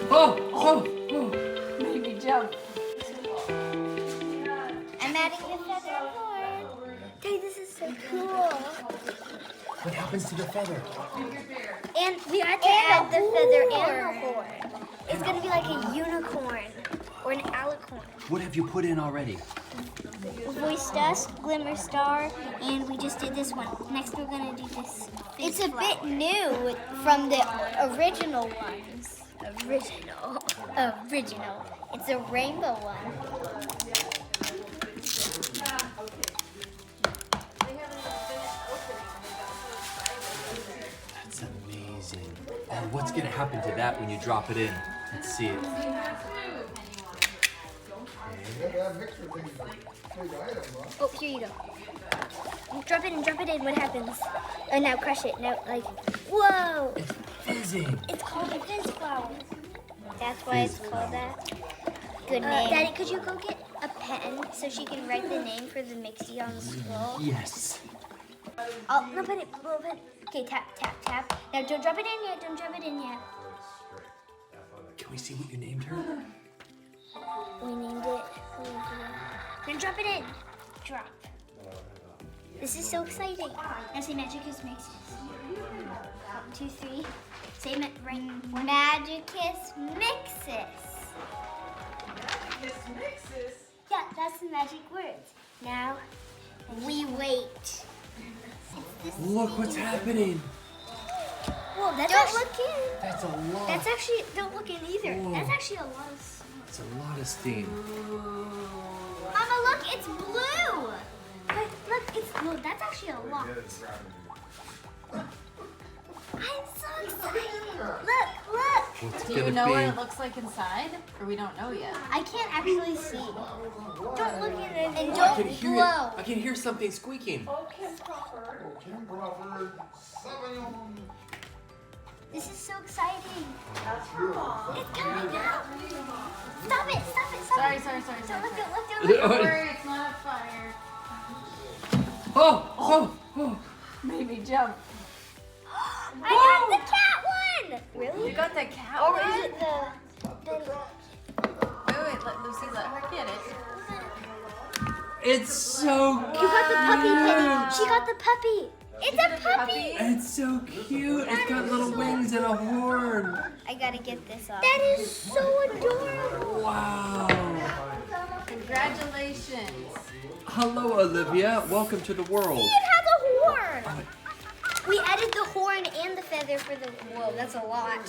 Made me jump. I'm adding the feather horn. Hey, this is so cool. What happens to the feather? And we have to add the feather and the horn. It's gonna be like a unicorn or an alicorn. What have you put in already? Voice dust, glimmer star, and we just did this one. Next we're gonna do this. It's a bit new from the original ones. Original. It's a rainbow one. That's amazing. Oh, what's gonna happen to that when you drop it in? Let's see it. Oh, here you go. Drop it in. What happens? Oh, now crush it. Now, like, whoa! It's fizzing. It's called a fizz flower. That's why it's called that. Good name. Daddy, could you go get a pen so she can write the name for the mixie on the scroll? Yes. Oh, no, put it. Okay, tap. Now, don't drop it in yet. Can we see what you named her? We named it. Now drop it in. Drop. This is so exciting. Now say Magicus Mixes. 1, 2, 3. Say Magicus Mixes. Yeah, that's the magic words. Now we wait. Look what's happening. Whoa, don't look in. That's a lot. That's actually, don't look in either. Whoa. That's actually a lot of It's a lot of steam. Mama, look, it's blue. But look, that's actually a lot. I'm so excited. Look. What's Do gonna you know be? what it looks like inside? Or we don't know yet? I can't actually see. Don't look at it and I don't can hear blow. it. I can hear something squeaking. This is so exciting. It's coming out. Stop it. Sorry. Don't look. Don't worry, it's not a fire. Oh. Made me jump. I got the cat one. Really? You got the cat Or one? is it the Wait, let Lucy let her get it. It's so cute. You got the puppy, Penny. She got the puppy. It's a puppy. It's so cute. It's got little wings and a horn. I gotta get this off. That is so adorable. Wow. Congratulations. Hello, Olivia. Welcome to the world. See, it has a horn. We added the horn and the feather for the. Whoa, that's a lot.